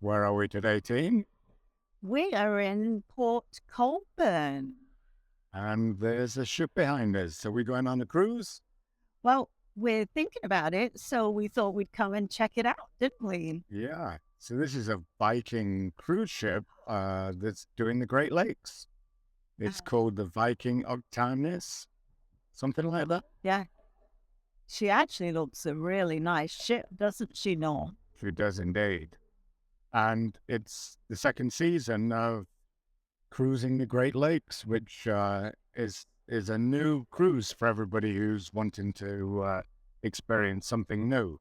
Where are we today, team? We are in Port Colburn. And there's a ship behind us. So we're going on a cruise? Well, we're thinking about it, so we thought we'd come and check it out, didn't we? Yeah. So this is a Viking cruise ship that's doing the Great Lakes. It's called the Viking Octanis, something like that. Yeah. She actually looks a really nice ship, doesn't she, Norm? She does indeed. And it's the second season of cruising the Great Lakes, which is a new cruise for everybody who's wanting to experience something new.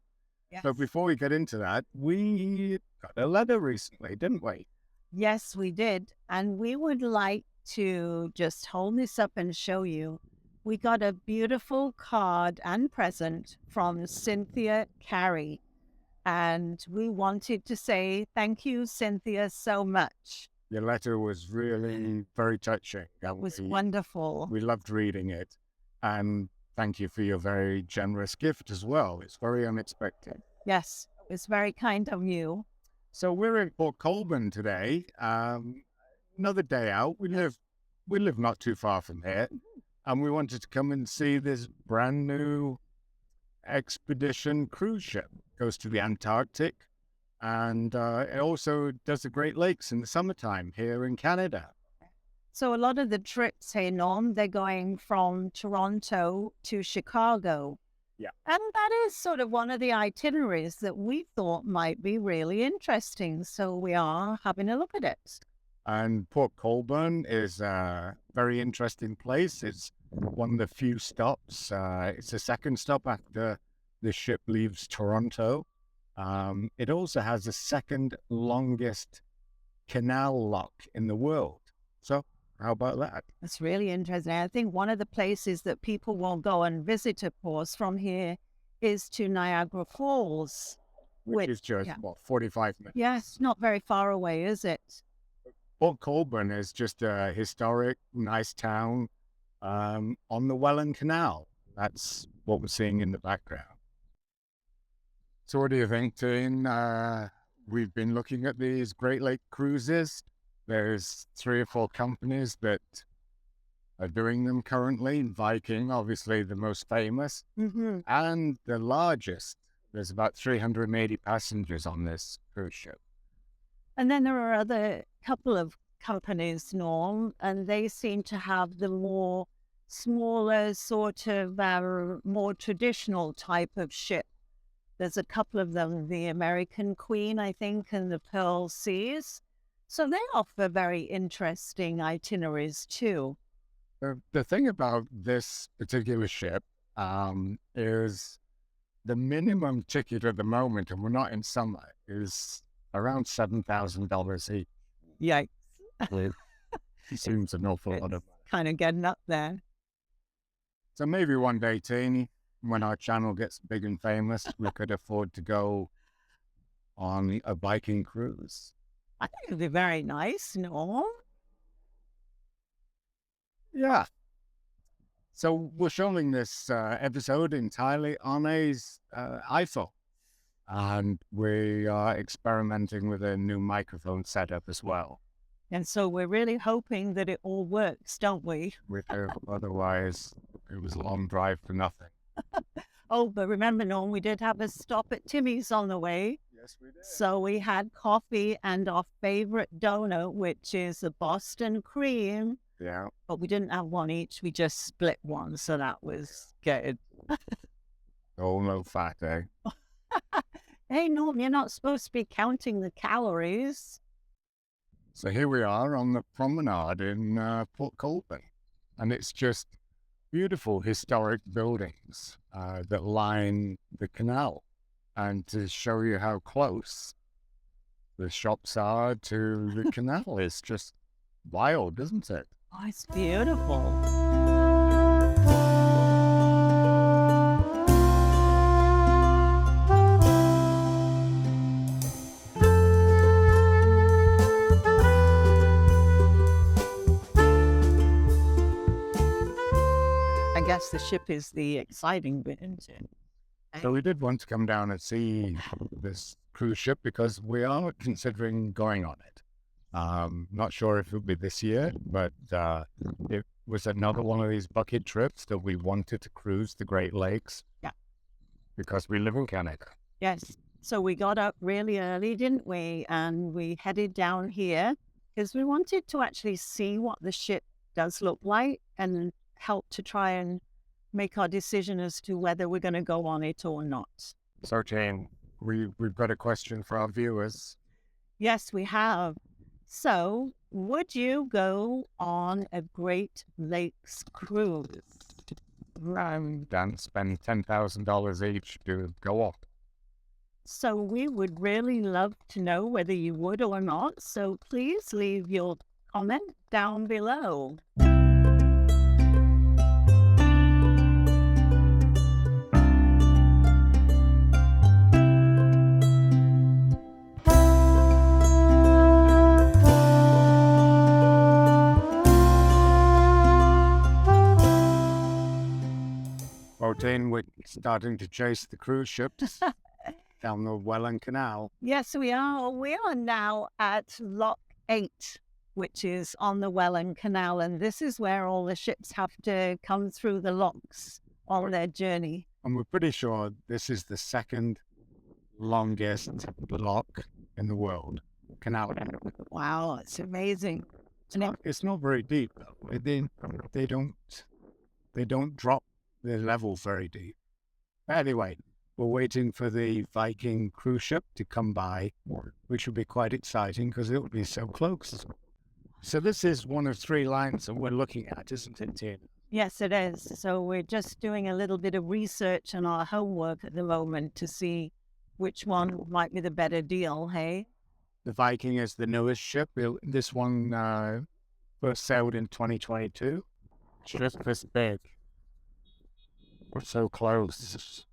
Yes. But before we get into that, we got a letter recently, didn't we? Yes, we did. And we would like to just hold this up and show you. We got a beautiful card and present from Cynthia Carey. And we wanted to say thank you, Cynthia, so much. Your letter was really very touching. It was wonderful. We loved reading it. And thank you for your very generous gift as well. It's very unexpected. Yes, it was very kind of you. So we're in Port Colburn today. Another day out. We live not too far from here. And we wanted to come and see this brand new expedition cruise ship. Goes to the Antarctic, and it also does the Great Lakes in the summertime here in Canada. So a lot of the trips, hey Norm, they're going from Toronto to Chicago. Yeah. And that is sort of one of the itineraries that we thought might be really interesting. So we are having a look at it. And Port Colburn is a very interesting place. It's one of the few stops. It's the second stop after the ship leaves Toronto. It also has the second longest canal lock in the world. So how about that? That's really interesting. I think one of the places that people will go and visit, of course, from here is to Niagara Falls. Which is just, 45 minutes? Yes, not very far away, is it? Port Colburn is just a historic, nice town on the Welland Canal. That's what we're seeing in the background. So what do you think, Dean? We've been looking at these Great Lake cruises. There's 3 or 4 companies that are doing them currently. Viking, obviously the most famous, and the largest. There's about 380 passengers on this cruise ship. And then there are other couple of companies, Norm, and they seem to have the more smaller, sort of more traditional type of ship. There's a couple of them, the American Queen, I think, and the Pearl Seas. So they offer very interesting itineraries too. The thing about this particular ship is the minimum ticket at the moment, and we're not in summer, is around $7,000 each. Yikes. It seems an awful lot of money. Kind of getting up there. So maybe one day, Teeny, when our channel gets big and famous, we could afford to go on a Viking cruise. I think it'd be very nice, no? Yeah. So we're showing this episode entirely on a iPhone. And we are experimenting with a new microphone setup as well. And so we're really hoping that it all works, don't we? Otherwise, it was a long drive for nothing. Oh, but remember, Norm, we did have a stop at Timmy's on the way. Yes, we did. So we had coffee and our favorite donut, which is a Boston cream. Yeah. But we didn't have one each. We just split one. So that was good. Oh, no fat, eh? Hey, Norm, you're not supposed to be counting the calories. So here we are on the promenade in Port Colburn. And it's just beautiful historic buildings that line the canal. And to show you how close the shops are to the canal is just wild, isn't it? Oh, it's beautiful. I guess the ship is the exciting bit, isn't it? So we did want to come down and see this cruise ship because we are considering going on it. Not sure if it'll be this year, but it was another one of these bucket trips that we wanted to cruise the Great Lakes. Yeah. Because we live in Canada. Yes. So we got up really early, didn't we? And we headed down here because we wanted to actually see what the ship does look like and help to try and make our decision as to whether we're going to go on it or not. So, Jane, we've got a question for our viewers. Yes, we have. So, would you go on a Great Lakes cruise? And spend $10,000 each to go off. So we would really love to know whether you would or not. So please leave your comment down below. Well, Jane, we're starting to chase the cruise ships down the Welland Canal. Yes, we are. We are now at Lock 8, which is on the Welland Canal. And this is where all the ships have to come through the locks on their journey. And we're pretty sure this is the second longest lock in the world. Canal. Wow, it's amazing. It's not very deep, though. They don't drop the level very deep. Anyway, we're waiting for the Viking cruise ship to come by, which will be quite exciting because it will be so close. So this is one of 3 lines that we're looking at, isn't it, Tina? Yes, it is. So we're just doing a little bit of research and our homework at the moment to see which one might be the better deal, hey? The Viking is the newest ship. This one first sailed in 2022. Ship this big. We're so close.